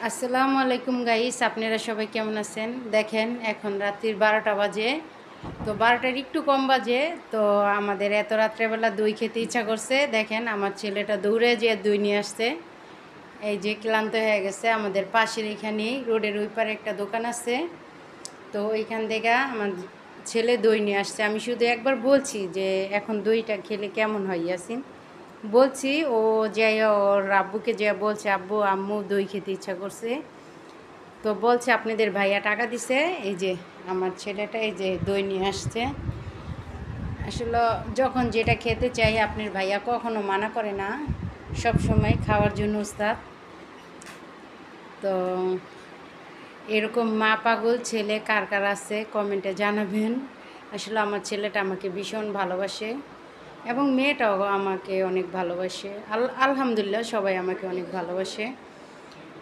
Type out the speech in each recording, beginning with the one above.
আসসালামু আলাইকুম গাইস, আপনারা সবাই কেমন আছেন? দেখেন এখন রাত্রির 12টা বাজে। তো 12টার একটু কম বাজে। তো আমাদের এত রাত্রেবেলা দই খেতে ইচ্ছা করছে। দেখেন আমার ছেলেটা দৌড়ে যেয়ে দই নিয়ে আসছে। এই যে ক্লান্ত হয়ে গেছে। আমাদের পাশের এখানেই রোডের ওই পারে একটা দোকান আছে। তো ওইখান থেকে আমার ছেলে দই নিয়ে আসছে। আমি শুধু একবার বলছি যে এখন দইটা খেলে কেমন হয় ইয়াসিন, বলছি। ও যাই ওর আব্বুকে যে বলছে, আব্বু আম্মু দই খেতে ইচ্ছা করছে। তো বলছে আপনাদের ভাইয়া টাকা দিছে, এই যে আমার ছেলেটা এই যে দই নিয়ে আসছে। আসলে যখন যেটা খেতে চাই আপনার ভাইয়া কখনো মানা করে না, সব সময় খাওয়ার জন্য উস্তাদ। তো এরকম মা পাগল ছেলে কার কার আছে কমেন্টে জানাবেন। আসলে আমার ছেলেটা আমাকে ভীষণ ভালোবাসে এবং মেয়েটাও আমাকে অনেক ভালোবাসে। আলহামদুলিল্লাহ সবাই আমাকে অনেক ভালোবাসে।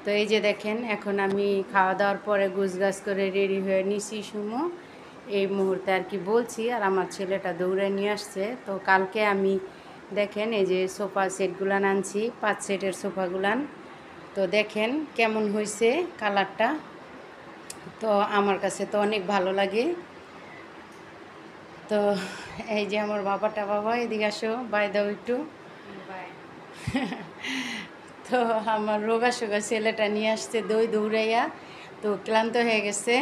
তো এই যে দেখেন এখন আমি খাওয়া দাওয়ার পরে গুছগাছ করে রেডি হয়ে নিছি সুমো এই মুহূর্তে আর কি বলছি। আর আমার ছেলেটা দৌড়ে নিয়ে আসছে। তো কালকে আমি দেখেন এই যে সোফা সেটগুলান আনছি, 5 সেটের সোফাগুলান। তো দেখেন কেমন হয়েছে কালারটা। তো আমার কাছে তো অনেক ভালো লাগে। তো এই যে আমার বাবা এদিকে আসো, বাই দাও একটু। তো আমার রোগা সোগা ছেলেটা নিয়ে আসছে দই দৌড়াইয়া। তো ক্লান্ত হয়ে গেছে।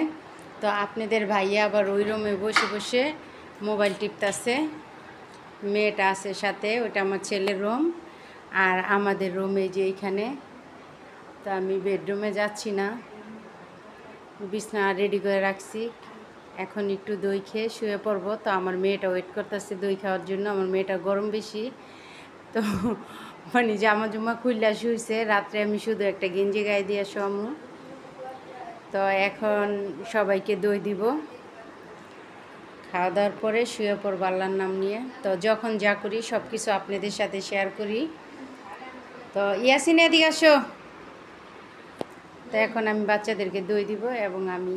তো আপনাদের ভাইয়া আবার ওই রুমে বসে বসে মোবাইল টিপতেছে। মেয়েটা আছে সাথে, ওটা আমার ছেলের রুম। আর আমাদের রুমে যে এইখানে। তো আমি বেডরুমে যাচ্ছি না, বিছনা রেডি করে রাখছি। এখন একটু দই খেয়ে শুয়ে পড়বো। তো আমার মেয়েটা ওয়েট করতেছে দই খাওয়ার জন্য। আমার মেয়েটা গরম বেশি। তো মানে জামা জুমা খুললা শুয়েছে। রাত্রে আমি শুধু একটা গেঞ্জি গায়ে দিয়ে শোয়ামু। তো এখন সবাইকে দই দিব। খাওয়া দাওয়ার পরে শুয়ে পড়ব আল্লাহর নাম নিয়ে। তো যখন যা করি সব কিছু আপনাদের সাথে শেয়ার করি। তো ইয়াসিন এদিকে আসো। তো এখন আমি বাচ্চাদেরকে দই দিব এবং আমি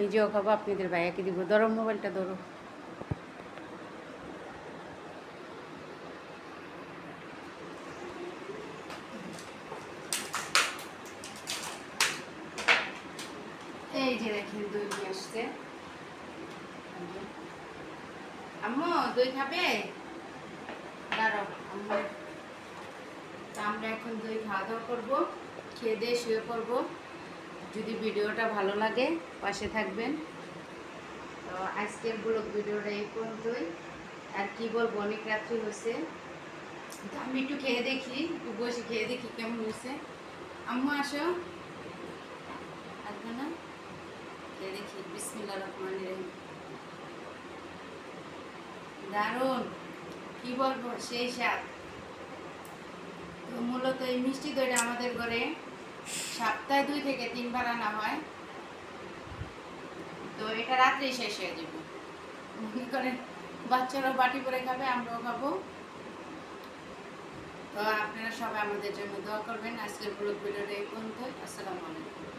নিজেও খাবো, আপনাদের ভাইয়াকে দিব। ধরো মোবাইলটা ধরো। এই যে দেখেন দই নিয়ে আসছে। আম্মু দই খাবে? দাঁড়াও আম্মু। তা আমরা এখন দই খাওয়া দাওয়া করবো, খেয়ে দিয়ে শুয়ে পড়বো। যদি ভিডিওটা ভালো লাগে পাশে থাকবেন। তো আজকের ব্লগ ভিডিওটা এই পর্যন্তই। আর কি বলবো, অনেক রাত্রি হয়েছে। তো আমি একটু খেয়ে দেখি, একটু বসে খেয়ে দেখি কেমন হয়েছে। আম্মু আসো, আসবে না? খেয়ে দেখি। বিসমিল্লাহির রহমানির রহিম। দারুণ, কি বলবো, সেই স্বাদ। তো মূলত এই মিষ্টি দইটা আমাদের ঘরে সপ্তাহে 2 থেকে 3 বার আনা হয়। তো এটা রাত্রেই শেষ হয়ে যাবে। মনে করেন বাচ্চারাও বাটি করে খাবে, আমরাও খাবো। তো আপনারা সবাই আমাদের জন্য দোয়া করবেন। আজকের ব্লগ ভিডিওটা এই পর্যন্ত। আসসালামু আলাইকুম।